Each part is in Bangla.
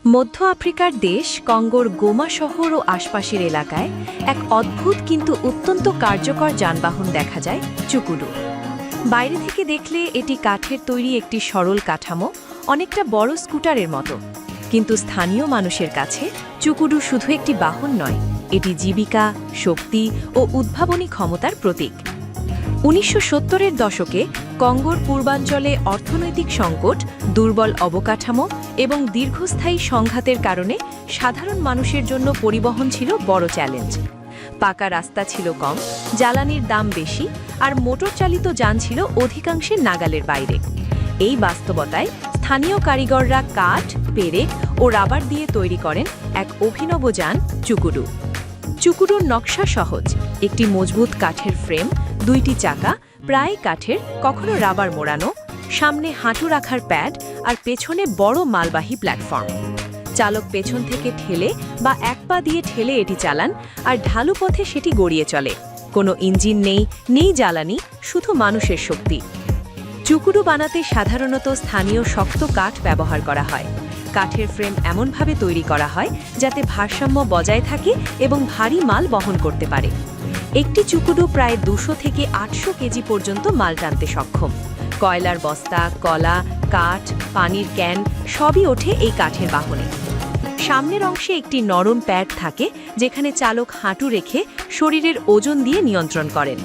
মধ্য আফ্রিকার দেশ কঙ্গোর গোমা শহর ও আশপাশের এলাকায় এক অদ্ভুত কিন্তু অত্যন্ত কার্যকর যানবাহন দেখা যায় চুকুডু। বাইরে থেকে দেখলে এটি কাঠের তৈরি একটি সরল কাঠামো, অনেকটা বড় স্কুটারের মতো। কিন্তু স্থানীয় মানুষের কাছে চুকুডু শুধু একটি বাহন নয়, এটি জীবিকা, শক্তি ও উদ্ভাবনী ক্ষমতার প্রতীক। ১৯৭০-এর দশকে কঙ্গোর পূর্বাঞ্চলে অর্থনৈতিক সংকট, দুর্বল অবকাঠামো এবং দীর্ঘস্থায়ী সংঘাতের কারণে সাধারণ মানুষের জন্য পরিবহন ছিল বড় চ্যালেঞ্জ। পাকা রাস্তা ছিল কম, জ্বালানির দাম বেশি, আর মোটর চালিত যান ছিল অধিকাংশের নাগালের বাইরে। এই বাস্তবতায় স্থানীয় কারিগররা কাঠ, পেরেক ও রাবার দিয়ে তৈরি করেন এক অভিনব যান চুকুডু। চুকুডুর নকশা সহজ, একটি মজবুত কাঠের ফ্রেম, দুইটি চাকা প্রায় কাঠের, কখনো রাবার মোড়ানো, সামনে হাঁটু রাখার প্যাড আর পেছনে বড় মালবাহী প্ল্যাটফর্ম। চালক পেছন থেকে ঠেলে বা এক পা দিয়ে ঠেলে এটি চালান, আর ঢালু পথে সেটি গড়িয়ে চলে। কোনো ইঞ্জিন নেই জ্বালানি, শুধু মানুষের শক্তি। চুকুডু বানাতে সাধারণত স্থানীয় শক্ত কাঠ ব্যবহার করা হয়। কাঠের ফ্রেম এমনভাবে তৈরি করা হয় যাতে ভারসাম্য বজায় থাকে এবং ভারী মাল বহন করতে পারে। একটি চুকুডু প্রায় ২০০ থেকে ৮০০ কেজি পর্যন্ত মাল টানতে সক্ষম। কয়লার বস্তা, কলা, কাঠ, পানির ক্যান সবই ওঠে এই কাঠের বাহনে। সামনের অংশে একটি নরম প্যাড থাকে যেখানে চালক হাঁটু রেখে শরীরের ওজন দিয়ে নিয়ন্ত্রণ করেন।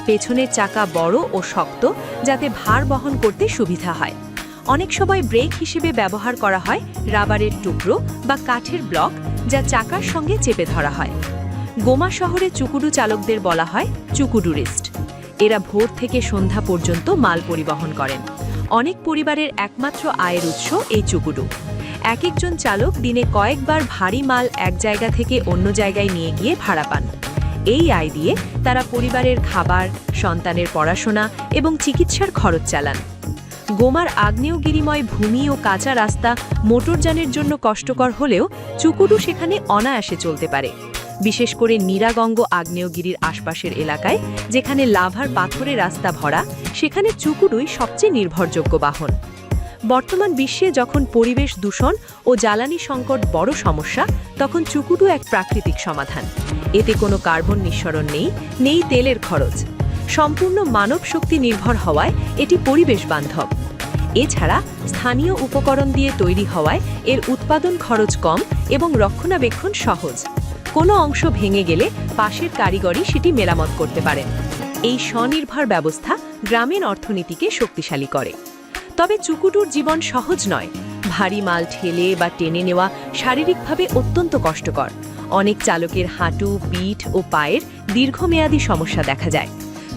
পেছনের চাকা বড় ও শক্ত যাতে ভার বহন করতে সুবিধা হয়। অনেক সময় ব্রেক হিসেবে ব্যবহার করা হয় রাবারের টুকরো বা কাঠের ব্লক, যা চাকার সঙ্গে চেপে ধরা হয়। গোমা শহরে চুকুডু চালকদের বলা হয় চুকুডুরিস্ট। এরা ভোর থেকে সন্ধ্যা পর্যন্ত মাল পরিবহন করেন। অনেক পরিবারের একমাত্র আয়ের উৎস এই চুকুডু। এক একজন চালক দিনে কয়েকবার ভারী মাল এক জায়গা থেকে অন্য জায়গায় নিয়ে গিয়ে ভাড়া পান। এই আয় দিয়ে তারা পরিবারের খাবার, সন্তানের পড়াশোনা এবং চিকিৎসার খরচ চালান। গোমার আগ্নেয়গিরিময় ভূমি ও কাঁচা রাস্তা মোটরযানের জন্য কষ্টকর হলেও চুকুডু সেখানে অনায়াসে চলতে পারে। বিশেষ করে নিরাগঙ্গ আগ্নেয়গিরির আশপাশের এলাকায়, যেখানে লাভার পাথরে রাস্তা ভরা, সেখানে চুকুডুই সবচেয়ে নির্ভরযোগ্য বাহন। বর্তমান বিশ্বে যখন পরিবেশ দূষণ ও জ্বালানি সংকট বড় সমস্যা, তখন চুকুডু এক প্রাকৃতিক সমাধান। এতে কোনো কার্বন নিঃসরণ নেই তেলের খরচ। সম্পূর্ণ মানব শক্তি নির্ভর হওয়ায় এটি পরিবেশ বান্ধব। এছাড়া স্থানীয় উপকরণ দিয়ে তৈরি হওয়ায় এর উৎপাদন খরচ কম এবং রক্ষণাবেক্ষণ সহজ। কোনো অংশ ভেঙে গেলে পাশের কারিগরই সেটি মেরামত করতে পারেন। এই স্বনির্ভর ব্যবস্থা গ্রামীণ অর্থনীতিকে শক্তিশালী করে। তবে চুকুডুর জীবন সহজ নয়। ভারী মাল ঠেলে বা টেনে নেওয়া শারীরিকভাবে অত্যন্ত কষ্টকর। অনেক চালকের হাঁটু, পিঠ ও পায়ের দীর্ঘমেয়াদী সমস্যা দেখা যায়।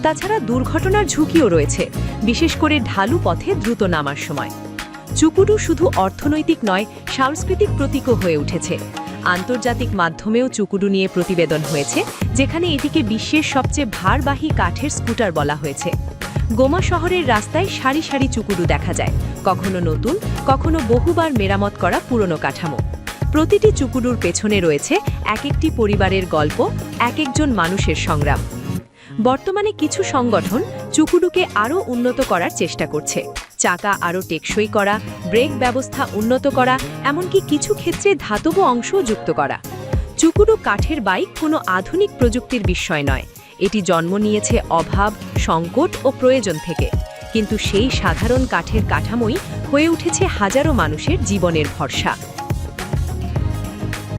তাছাড়া দুর্ঘটনার ঝুঁকিও রয়েছে, বিশেষ করে ঢালু পথে দ্রুত নামার সময়। চুকুডু শুধু অর্থনৈতিক নয়, সাংস্কৃতিক প্রতীকও হয়ে উঠেছে। আন্তর্জাতিক মাধ্যমেও চুকুডু নিয়ে প্রতিবেদন হয়েছে, যেখানে এটিকে বিশ্বের সবচেয়ে ভারবাহী কাঠের স্কুটার বলা হয়েছে। গোমা শহরের রাস্তায় সারি সারি চুকুডু দেখা যায়, কখনো নতুন, কখনো বহুবার মেরামত করা পুরনো কাঠামো। প্রতিটি চুকুডুর পেছনে রয়েছে এক একটি পরিবারের গল্প, এক একজন মানুষের সংগ্রাম। বর্তমানে কিছু সংগঠন চুকুডুকে আরও উন্নত করার চেষ্টা করছে। চাকা আরও টেকসই করা, ব্রেক ব্যবস্থা উন্নত করা, এমনকি কিছু ক্ষেত্রে ধাতব অংশও যুক্ত করা। চুকুডু কাঠের বাইক কোনো আধুনিক প্রযুক্তির বিষয় নয়। এটি জন্ম নিয়েছে অভাব, সংকট ও প্রয়োজন থেকে। কিন্তু সেই সাধারণ কাঠের কাঠামোই হয়ে উঠেছে হাজারো মানুষের জীবনের ভরসা।